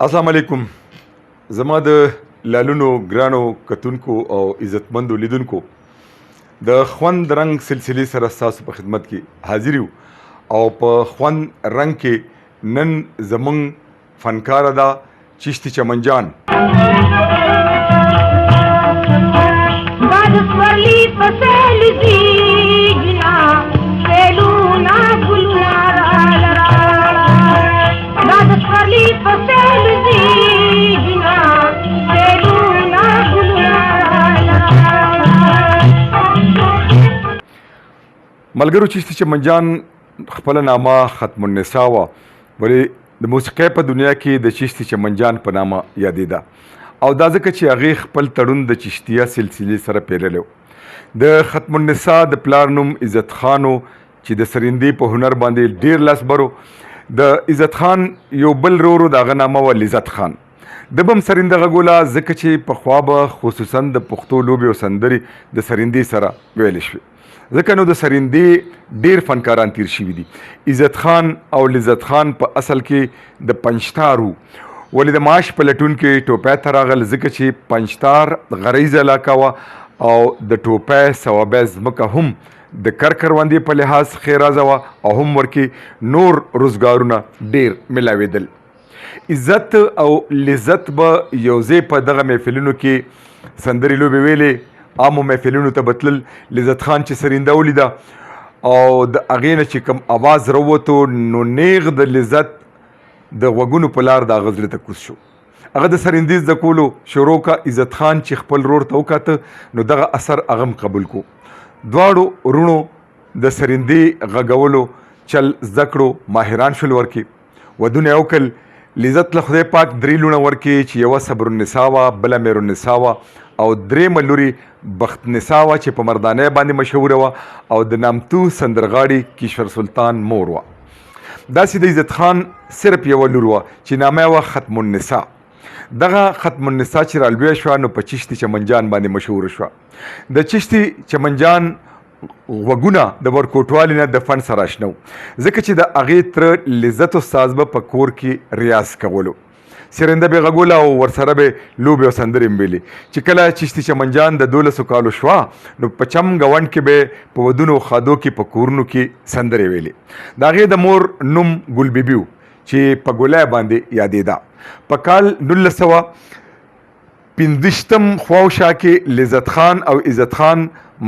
السلام علیکم. زما د لالونو ګرانو کتونکو او عزتمندو لیدونکو د خوند رنگ سلسلې سره ستاسو په خدمت کې حاضر یو او په خوند رنگ کې نن زمونږ فنکاره ده چشتي چمن جان. ملګرو چشتي چمن جان خپل نامه ختم النساء وه، ولې د موسیقۍ په دنیا کې د چشتي چمن جان په نامه یادېده او دا ځکه چې هغې خپل تړون د چشتیه سلسلې سره پیللی و. د ختم النساء د پلار نوم عزت خان و چې د سرندې په هنر باندې ډېر لاس بر و. د عزت خان یو بل ورور د هغه نامه وه لذت خان. د به هم سرنده غږوله ځکه چې پخوا به خصوصا د پښتو لوبې او سندرې د سرندې سره ویلې شوې، ځکه نو د سرندې ډېر فنکاران تیر شوي دي. عزت خان او لذت خان په اصل کې د پنجتار وو، ولې د معاش په لټون کې ټوپۍ ته راغل ځکه چې پنجتار غریزه علاقه وه او د ټوپۍ صوابۍ ځمکه هم د کروندې په لحاظ خیرازه وه او هم ورکې نور روزګارونه ډېر ملاوېدل. عزت او لذت به یو ځای په دغه محفلونو کې سندرې لوبې ویلې، عامو محفلونو ته بتلل. لذت خان چې سرنده ولیده او د هغې نه چې کوم اواز راووتو نو نیغ د لذت د غوږونو په لار د هغه زړه ته کوز شو. هغه د سرندې زده کولو شروع کا. عزت خان چې خپل رور ته وکاته نو دغه اثر هغه هم قبول کو. دواړو وروڼو د سرندې غږولو چل زده کړو، ماهران شول. ورکې ودونه یې وکړل. لذت له خدای پاک درې لوڼه ورکې چې یوه صبر النساء وه، بله میر النساء وه او درېیمه لوري بخت نساء وه چې په مردانۍ باندې مشهوره وه او د نامتو سندرغاړي کیشور سلطان مور وه. داسې د عزت خان صرف یوه لور وه چې نامه یې وه ختم النساء. دغه ختم النساء چې رالویه شوه نو په چشتي چمن جان باندې مشهوره شوه. د چشتي چمن جان غوږونه د ورکوټوالي نه د فن سره اشنا وو، ځکه چې د هغې تره لذت استاذ به په کور کې ریاض کولو، سرنده به غږوله او ورسره به لوبې او سندرې هم ویلې. چې کله چشتي چمن جان د 12 کالو شوه نو په چم ګونډ کې به په ودونو او خادو کې په کورونو کې سندرې ویلې. د هغې د مور نوم ګل بیبي و چې په ګولۍ باندې یادېده. په کال 1915 خواوشا کې لذت خان او عزت خان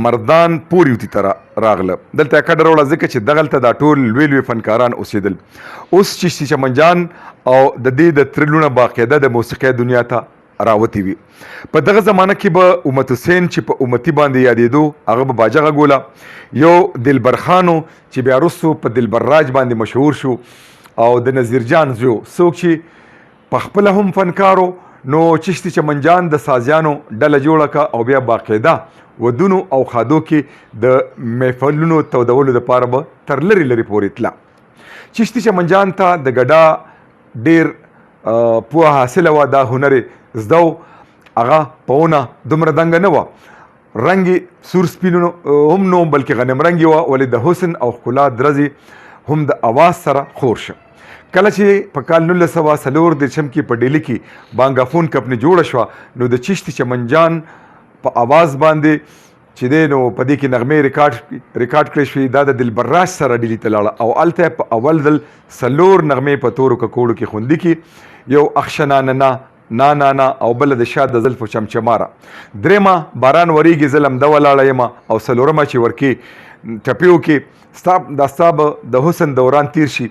مردان پورې وتی ته راغله. دلته یې کډه راوړه ځکه چې دغلته دا ټول لوی لوی فنکاران اوسېدل. اوس چشتي چمن جان او د دې د تره لوڼه باقاعده د موسیقۍ دنیا ته راوتې وي. په دغه زمانه کې به امت حسین چې په امتي باندې یادېدو هغه به باجه غږوله. یو دلبر خانو چې بیا وروستو په دلبر راج باندې مشهور شو او د نظیر جان زوی څوک چې په خپله هم فنکارو. نو چشتي چمن جان د سازیانو ډله جوړه کړه او بیا باقاعده ودونو او خادو کې د محفلونو تودولو دپاره به تر لرې لرې پورې تله. چشتي چمن جان ته د ګډا ډېر پوهه حاصله وه، دا هنر یې زده و. هغه پهونه دومره دنګه نه وه، رنګ یې سور سپین هم نه بلکې غنم رنګ وه، ولې د حسن او ښکلا درزې هم د اواز سره خور شه. کله چې په کال 1904 کې په ډیلي کې بانګافون کمپنۍ جوړه شوه نو د چشتي چمن جان په اواز باندې چې دی نو په دې کې نغمې ریکارډ کړی شوې. دا د دلبر راج سره ډیلي ته لاړه او هلته په اول ځل 4 نغمې په تورو ککوړو کې خوندي کړي. یو اخشناننا نا او بله د شا د زلفو چمچماره، درېیمه باران وریږي زه لمده ولاړه یم او څلورمه چې ورکې ټپیو کې دا ستا به د حسن دوران تیر شي.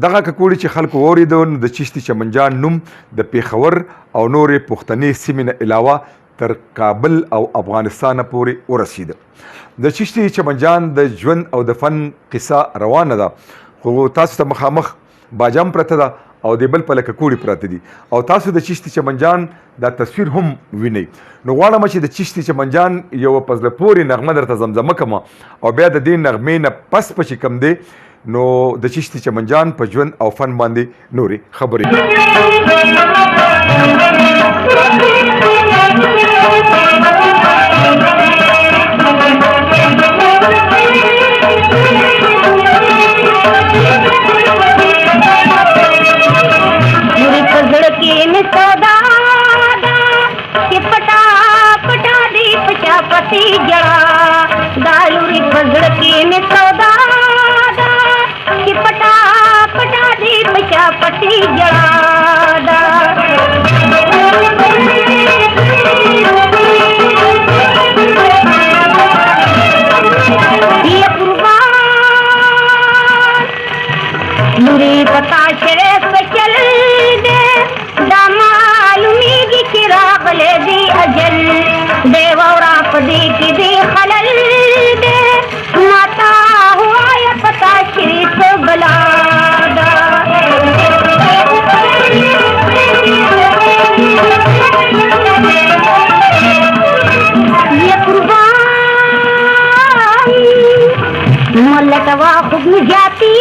دغه ککوړي چې خلکو واورېده نو د چشتي چمن جان نوم د پېښور او نورې پښتنې سیمې نه علاوه تر کابل او افغانستانه پورې ورسېده. د چشتي چمن جان د ژوند او د فن قصه روانه ده، خو تاسو ته مخامخ باجه هم پرته ده او د بل پله ککوړي پراته دي او تاسو د چشتي چمن جان دا تصویر هم وینئ. نو غواړم چې د چشتي چمن جان یوه په زړه پورې نغمه درته زمزمه کړم او بیا د دې نغمې نه پس په چې کوم دی نو د چشتي چمن جان په ژوند او فن باندې نورې خبرې. के में सौदा कि पटा पटा दी बचा पटी जड़ा ये कुर्बान मुरी पता चले पे चल दे दामालुमी की चिराग ले दी अजल देवरा पदी की दी खलल दे माता हुआ ये पता श्री तो बलादा ये कुर्बान मल्लतवा खुद में जाती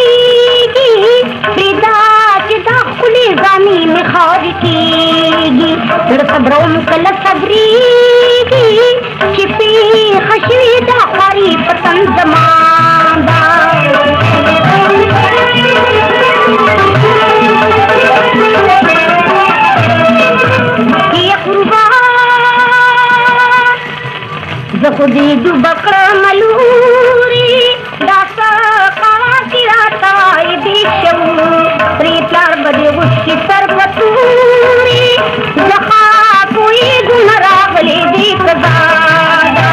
की फिदा चिदा खुली ज़मीन खार कीगी फिर सब्रों कल सबरी की छिपी खशीदा खारी पतंग जमादा ये कुर्बान जखुदी दुबकड़ मलूरी दासा काती राताई दिशऊ प्रीतार बदे उसकी सरबतूरी जखा कोई गुमरा गली दी कदादा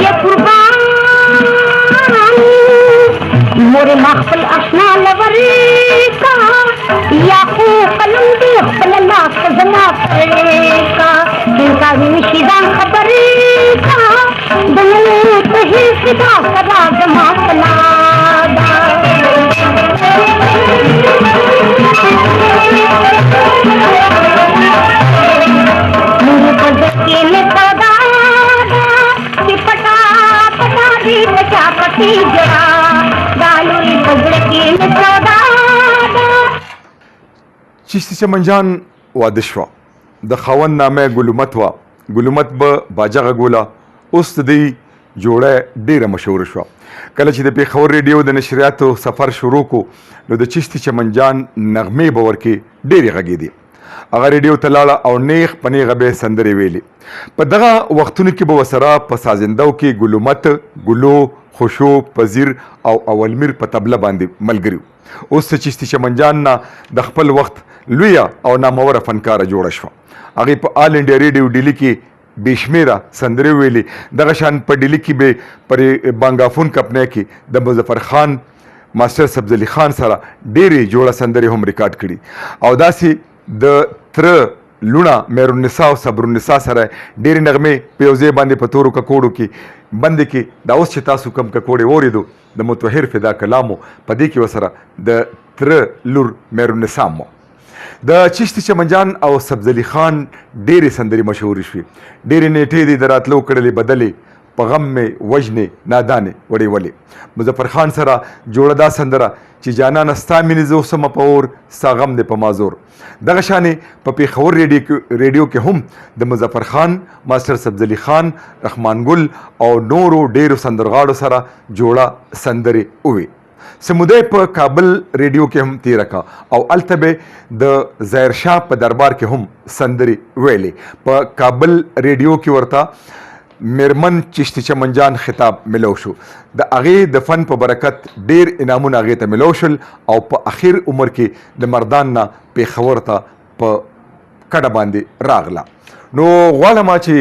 ये कुर्बान मोरे महफल अशना लवर का या को कलम दी खलना खजना का जिनका निशिदान खबर का दमने सही सिदा सदा जमा सलादा मुझे पदके में सौदा कि पटा पटा दी बचा पटी जड़ा गालुई पदके में सौदा चिश्ती चमنجان واده شوه د خاوند نامه ګلومت وه ګلومت به باجه غږوله اوس د دې جوړه ډیره مشهوره شوه کله چې د پېښور ریډیو د نشریاتو سفر شروع کو نو د چشتي چمنجان نغمې به ورکې ډیرې غږېدې هغه ریډیو ته لاړه او نیغ په نیغه به یې سندرې ویلې په دغه وختونو کې به ورسره په سازندو کې ګلومت ګلو خوشو پذیر او اولمیر په طبله باندې ملګري اوس چشتي چمنجان نه د خپل وخت لویه او ناموره فنکاره جوړه شوه هغې په آل انډیا ریډیو ډیلي کې بېشمېره سندرې ویلې دغه شان په ډیلي کې به پر بانګافون کپنۍ کې د مظفر خان ماسټر سبزلي خان سره ډېرې جوړه سندرې هم ریکارډ کړي او داسې د تره لونه مهرالنساء او صبرالنساء سره ډېرې نغمې په یو ځای باندې په تورو ککوړو کې بندې کې دا اوس چې تاسو کم ککوړې واورېدو د متوهر فدا کلامو په دې کې ورسره د تره لور مهرالنساء مو د چشتي چمنجان او سبزلي خان ډېرې سندرې مشهورې شوې ډېرې نیټې دي د راتلو کړلې بدلې په غم مې وژنې نادانې وړې ولې مظفر خان سره جوړه دا سندره چې جانانه ستا مینې زه اوسمه په اور ستا غم دې په مازور دغه شانې په پېښور ریډیو کې هم د مظفر خان ماسټر سبزلي خان رحمان ګل او نورو ډېرو سندرغاړو سره جوړه سندرې ووې سمودی په کابل ریډیو کې هم تیره کا او هلته به د ظاهر شاه په دربار کې هم سندرې ویلې په کابل ریډیو کې ورته میرمن چشتي چمنجان خطاب ملو شو د هغې د فن په برکت ډېر انعامونه هغې ته ملو شول او په اخر عمر کې د مردان نه پېښور ته په کډه باندې راغله نو غواړم چې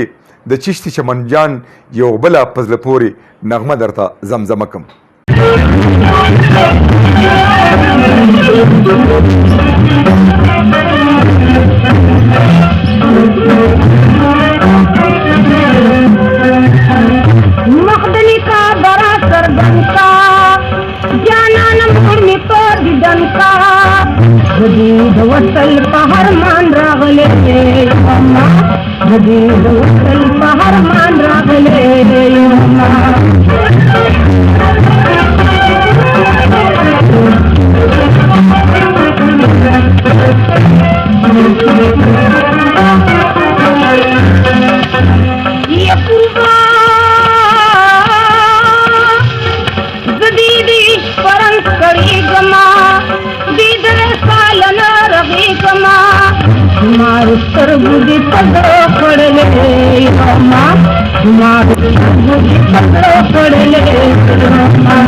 د چشتي چمنجان یو بله په زړه پورې نغمه درته زمزمه کړم मखदली का बड़ा सरगन का जाना नमूर में पर दिदन का जदीद वसल पहर मान रागले अम्मा जदीद वसल पहर मान रागले अम्मा ये परंत करी गमा दीदर सालन रही गमा मार तर बुदे دې پزړه خړلې ما ما دې پزړه خړلې ما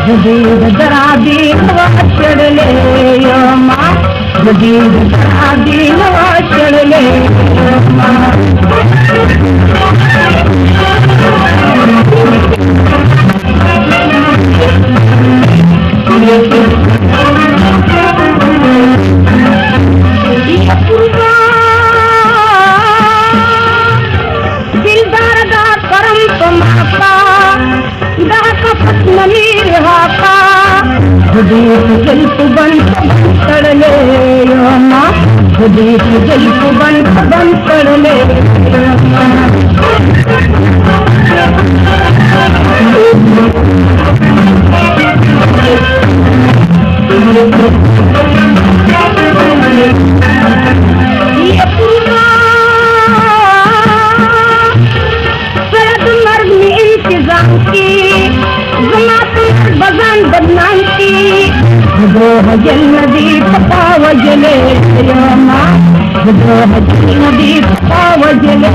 जदीद दरादी नवा चढ़ले माँ जदीद दरादी नवा चढ़ले दिलदार दा करम कमाका दा कपट नमीर हाका जदीद जल बन चढ़ले माँ जदीद जल बन चढ़ले ये पूरा सरद मर्द में इंतजाम की बजान बदनाम की जो हजल नदी पता वजले माँ जो हजल नदी पता वजले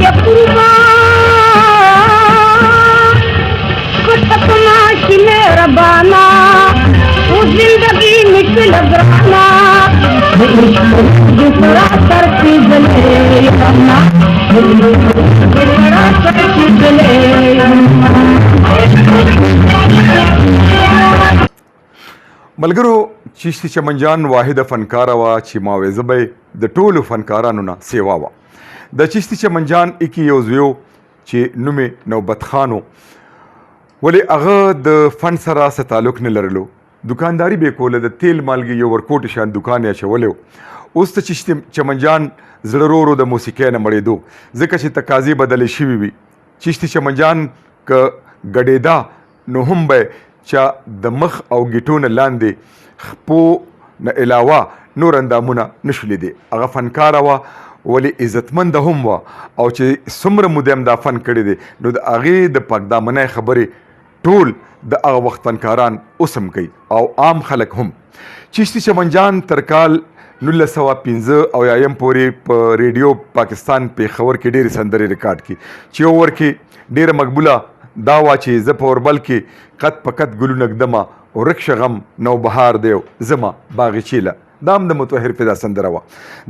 ये कुतमाशी में रबाना वो जिंदगी मिट लगाना दूसरा तरफी जले दूसरा तरफी जले ملګرو چشتي چمنجان واحده فنکاره وه چې ماویزه به د ټولو فنکارانو نه سیوا وه د چشتي چمنجان اکی یو زوی چې نوم یې نوبت خان و ولې هغه د فن سره څه تعلق نه لرلو دکانداري به کوله د تیل مالګې یو ورکوټ شان دکان یې اچولی و اوس ته چشتي چمنجان زړه ورو ورو د موسیقۍ نه مړېدو ځکه چې تقاضې بدلې شوي وي چشتي چمنجان که ګډېدا نو هم به چا د مخ او ګیټو نه لاندې خپو نه علاوه نور اندامونه نشو لیدې هغه فنکاره وه ولې عزتمنده هم وه او چې څومره موده هم دا فن کړی دی نو د هغې د پاکدامنۍ خبرې ټول د هغه وخت فنکاران اوس هم کوي او عام خلک هم چشتي چمنجان تر کال 1915 او یایم پورې په ریډیو پاکستان پېښور کې ډېرې سندرې ریکارډ کړي چې یو ور کې ډېره مقبوله دا وا چې زه په اوربل کې قد په قد ګلونه ږدمه ورک شغم نو بهار دی زما باغچیله دا هم د متوهر فدا سندره وه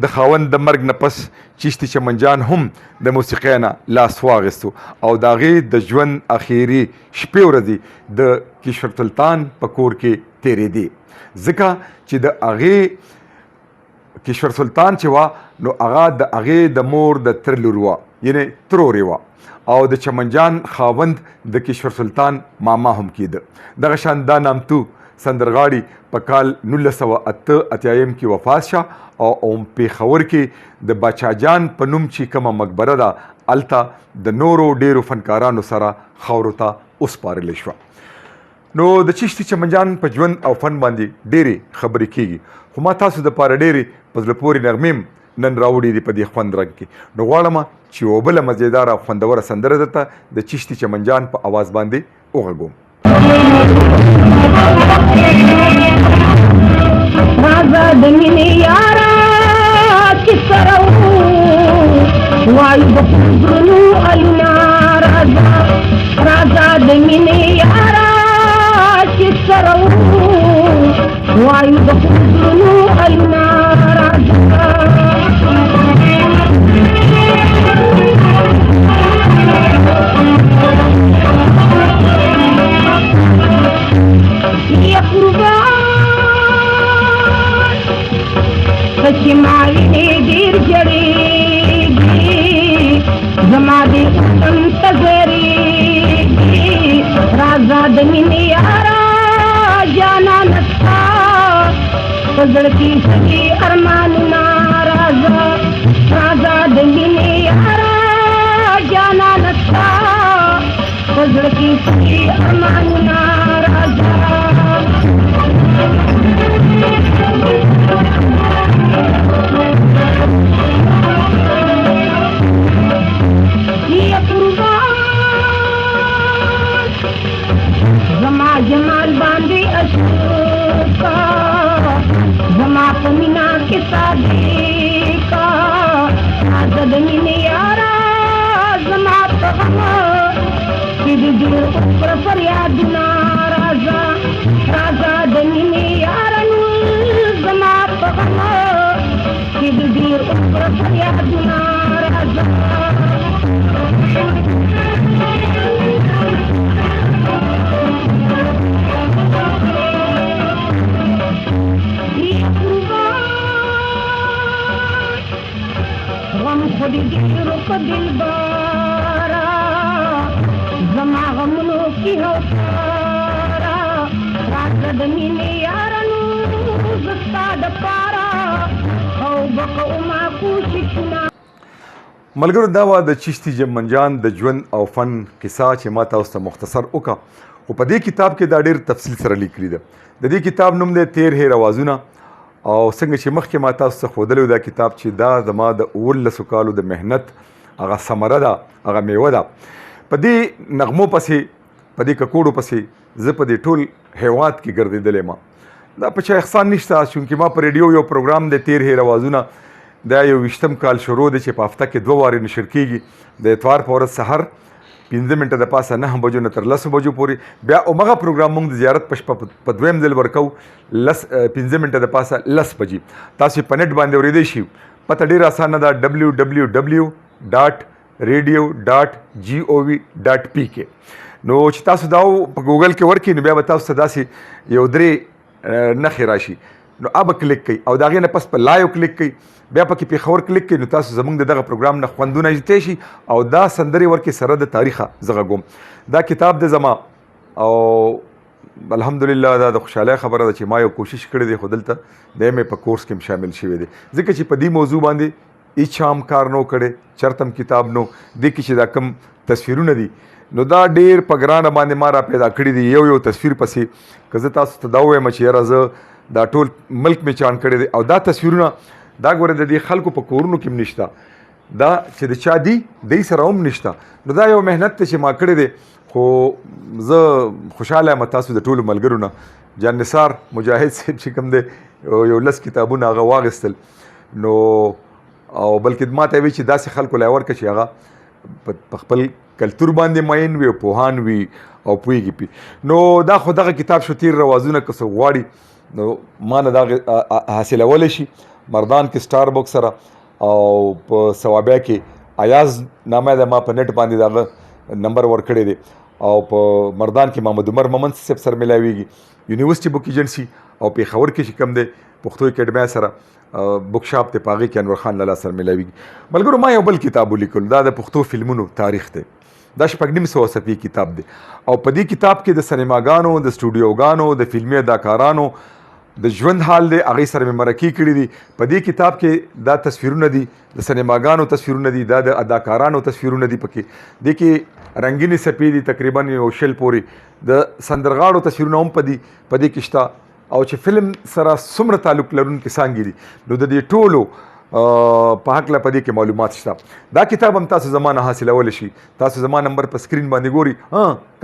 د خاوند د مرګ نه پس چشتي چمنجان هم د موسیقۍ نه لاس واخیستو او د هغې د ژوند اخري شپې ورځې د کشور سلطان په کور کې تېرېدې ځکه چې د هغې کشور سلطان چې وه نو هغه د هغې د مور د تر لور وه یعنې ترورې وه او د چمنجان خاوند د کشور سلطان ماما هم کېده دغه شان دا نامتو سندرغاړي په کال 1988 کې وفات شه او پېښور کې د باچا جان په نوم چې کومه مقبره ده هلته د نورو ډېرو فنکارانو سره خاورو ته وسپارلی شوه نو د چشتي چمنجان په ژوند او فن باندې ډېرې خبرې کېږي خو ما تاسو دپاره ډېرې په زړه پورې نغمې نن راوړي دي په دې خوند رنګ کې نو غواړم چې یوه بله مزېداره او خوندوره سندره درته د چشتي چمنجان په اواز باندې وغږوم राजा दमिने यारा किसरो वायु बकुरु अलना राजा दमिने यारा किसरो वायु बकुरु अलना ये कशिमाई दीर जड़ेगी जमादी तजरेगी राजा दमिने यारा जाना नथा زړه کې سړي ارمانونه راځه راځه د مینې یاره جانانه ستا په زړه کې سړي ارمانونه راځه زما جمال باندې اشوکا زما په مینا کې صادقا راځه د مینې یاره زما په غم کې دې ډېر پر فریادونه راځه راځه د مینې یاره زما په غم کې دې ډېر پر فریادونه راځه غم خود ډېرو په دلباره زما غمونو کې هوساره راځه د مینې یارانو زه ستا دپاره او بقوما کوششونه ملګرو دا وه د چشتي چمن جان د ژوند او فن کیسه چې ما تاسو ته مختصر وکړه خو په دې کتاب کې دا ډېر تفصیل سره لیکلي ده د دې کتاب نوم دی تیر هیر اوازونه او څنګه چې مخکې ما تاسو ته ښودلی دا کتاب چې دا زما د 19 کالو د محنت هغه ثمره ده هغه میوه ده په دې نغمو پسې په دې ککوړو پسې زه په دې ټول هیواد کې ګرځېدلی ما دا په چا احسان نشته چونکې ما په ریډیو یو پروګرام دی تیر هیر اوازونه دا یو 20 کال شروع دی چې په هفته کې 2 وارې نشر کېږي د اتوار په ورځ سحر 15 منټه د پاسه 9 بجو نه تر 10 بجو پورې بیا همغه پروګرام موږ د زیارت په شپه په دویم ځل ورکو 15 منټه د پاسه 10 بجې تاسو په نت باندې اورېدی شي پته ډېره اسانه ده www.radio.gov.pk نو چې تاسو دا په ګوګل کې ورکړئ نو بیا به تاسو ته داسې یو درې نښې راشي نو اب کلیک کوي او د هغې نه پس په لایو کلیک کوي بیا پکې پېښور کلیک کوي نو تاسو زموږ د دغه پروګرام نه خوندونه اخیستی شي او دا سندرې ورکې سره د تاریخه زه غږوم دا کتاب د زما او الحمدلله دا د خوشحالۍ خبره ده چې ما یو کوشش کړی دی خو دلته د ایم په کورس کې شامل شوی دی ځکه چې په دې موضوع باندې هیڅ هم کار نو کړی چرته هم کتاب نو دې کې چې دا کم تصویرونه دي نو دا ډېر په ګرانه باندې ما را پیدا کړي دي یو تصویر پسې که زه تاسو ته دا ووایم چې یاره زه دا ټول ملک مې چاڼ کړی دی او دا تصویرونه دا ګوره د دې خلکو په کورونو کې هم نشته دا چې د چا دي دی سره هم نشته نو دا یو محنت دی چې ما کړی دی خو زه خوشحاله یم تاسو د ټولو ملګرو نه جان نثار مجاهد صاحب چې کوم دی یو 10 کتابونه هغه واخیستل نو او بلکې ما ته وی چې داسې خلکو لا ورکړه چې هغه په خپل کلتور باندې مین وي او پوهان وي او پوهېږي پي نو دا خو دغه کتاب شو تیر روازونه که څه غواړي نو ما نه دا حاصلولی شي مردان کې سټار بک سره او په ثوابیا کې ایاز نامه ده ما په نټ باندې دغه نمبر ورکړی دی او په مردان کې محمد عمر مومند صاحب سره ملاویږي یونیورسټي بک ایجنسي او پېښور کې چې کوم دی پښتو اکیډمیا سره بک شاپ دی په هغې کې انور خان لالا سره ملاویږي ملګرو ما یو بل کتاب ولیکلو دا د پښتو فلمونو تاریخ دی دا 950 صفحې کتاب دی او په دې کتاب کې د سینماګانو د سټوډیوګانو د فلمي اداکارانو د ژوند حال دی هغې سره مې مرکې کړي دي په دې کتاب کې دا تصویرونه دي د سینماګانو تصویرونه دي دا د اداکارانو تصویرونه دي پکې دې کې رنګینې څپې دي تقریبا یو شل پورې د سندرغاړو تصویرونه هم په دې کې شته او چې فلم سره څومره تعلق لرونکي څانګې دي نو د دې ټولو په هکله په دې کې معلومات شته دا کتاب هم تاسو زما نه حاصلولی شي تاسو زما نمبر په سکرین باندې ګوري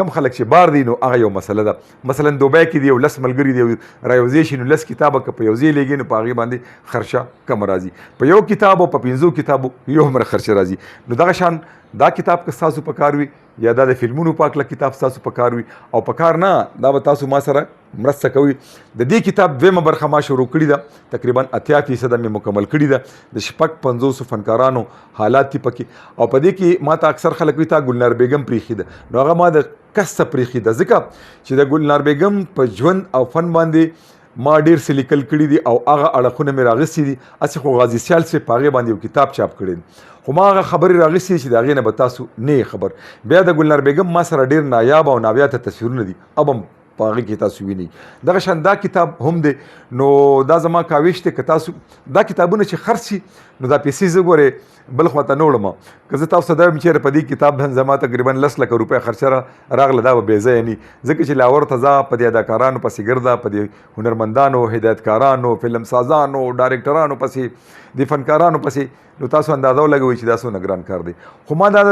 کم خلک چې بار دي نو هغه یو مسله ده مثلا دوبۍ کې دی یو 10 ملګري دی رايوځی شي نو 10 کتابه که په یو ځای لګي نو په هغې باندې خرچه کم راځي په یو کتاب او په 5 کتابو یو عمر خرچه راځي نو دغه شان دا کتاب که ستاسو په کار وي یا دا د فلمونو په هکله کتاب ستاسو په کار وي او په کار نه دا به تاسو ما سره مرسته کوي د دې کتاب دویمه برخه ما شروع کړې ده تقریبا 80% مې مکمل کړې ده د 50 فنکارانو حالات دي پکې او په دې کې ما ته اکثر خلک وي تا ګلنار بیګم پریښې ده نو هغه ما د کس ته پریښې ده ځکه چې د ګلنار بیګم په ژوند او فن باندې ما ډېر څه لیکل کړي دي او هغه اړخونه مې راغستي دي هسې خو غازي سیال صاحب په هغې باندې یو کتاب چاپ کړی دی خو ما هغه خبرې راغستې چې د هغې نه به تاسو نه خبر بیا د ګلنار بیګم ما سره ډېر نایاب او ناویاته تصویرونه دي اب هم په هغې کې تاسو وینئ. دغه شان دا کتاب هم دی. نو دا زما کاوش دی که تاسو دا کتابونه چې خرڅ شي نو دا پیسې زه ګورې بل خوا ته نه وړم. که زه تاسو ته دا وایم چېرې په دې کتاب زما تقریبا 10 لکه روپۍ خرچه راغله دا به بې ځایه نه ځکه چې لاور ته ځه په دې اداکارانو پسې ګرځه په دې هنرمندانو هدایتکارانو فلم سازانو ډایرکټرانو پسې د فنکارانو پسې نو تاسو اندازه ولګوئ چې دا څومره ګران کار دی. خو ما دا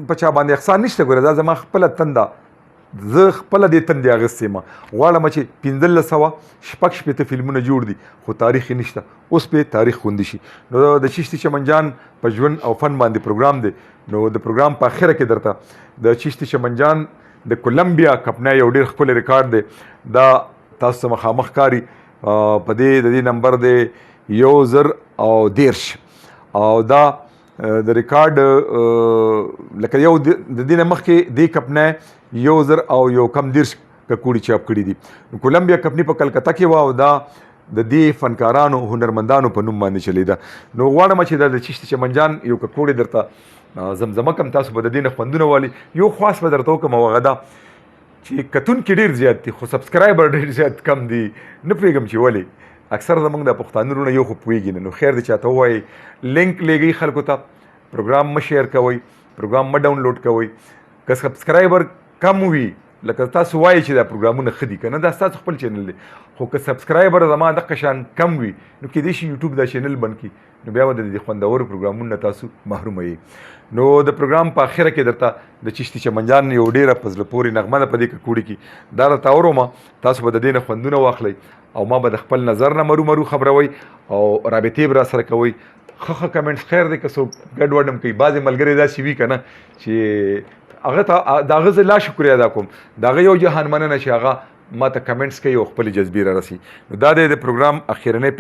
په چا باندې احسان نشته ګوره دا زما خپله تنده زه خپله دې تندې اخیستې یم. غواړم چې 1500 فلمونه جوړ دي خو تاریخ یې نشته. اوس پې تاریخ خوندي شي. نو د چشتي چمن جان په ژوند او فن باندې پروګرام دی. نو د پروګرام په اخره کې درته د چشتي چمن جان د کولمبیا کپنا یو ډېر ښکلی ریکارډ دی. دا تاسو ته مخامخ کاري په دې نمبر دی 1010 او دا د ریکارډ لکه یو د دې نه مخکې دې کپنا 1010 ککوړي چاپ کړي دي. نو کولمبیا کمپني په کلکته کې وه او دا د دې فنکارانو هنرمندانو په نوم باندې چلیده. نو غواړم چې دا د چشتي چمن جان یو ککوړی درته زمزمه کم تاسو به د دې نه خوندونه والي. یو خواص به درته وکړم او هغه دا چې کتونکي ډېر زیات دي خو سبسکرایبر ډېر زیات کم دي. نه پوهېږم چې ولې اکثر زموږ د پښتانه وروڼه یو خو پوهېږي نه. نو خیر دی چاته ووایي لینک لیږئ خلکو ته پروګرام مه شیر کوئ پروګرام مه ډاونلوډ کوئ. که سبسکرایبر کم وي لکه تاسو وایي چې دا پروګرامونه ښه دي که نه دا ستاسو خپل چینل دی خو که سبسکرایبر زما دغه شان کم وي نو کیدای شي یوټیوب دا چینل بند کړي نو بیا به د دې خوندورو پروګرامونو نه تاسو محرومه یې. نو د پروګرام په اخره کې درته د چشتي چمن جان یو ډېره په زړه پورې نغمه ده په دې ککوړي کې دا راته اورم. تاسو به د دې نه خوندونه واخلئ او ما به د خپل نظر نه مرو خبروئ او رابطې به راسره کوئ. ښه کمنټس خیر دی که څوک ګډ وډ هم کوي. بعضې ملګري داسې وي که نه چې هغه ته د هغه زه لا شکریه ادا کوم د هغه یو جهان مننه چې هغه ما ته کمنټس کوي او خپلې جذبې را رسي. نو دا دی د پروګرام اخرنۍ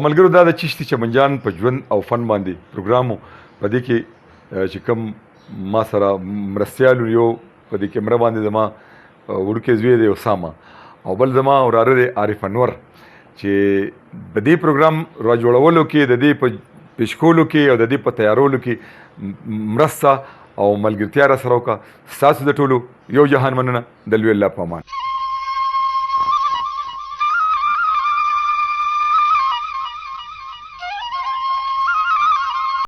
ملګرو دا د چشتي چمن جان په ژوند او فن باندې پروګرام په دې کې چې کوم ما سره مرستیال یو په دې کیمره باندې زما وړوکی زوی دی اسامه او بل زما وراره دی عارف انور چې په دې پروګرام را جوړولو کې د دې په پیش کولو کې او د دې په تیارولو کې مرسته او ملګرتیا را سره وکړه. ستاسو د ټولو یو جهان مننه. د لوی الله په امان.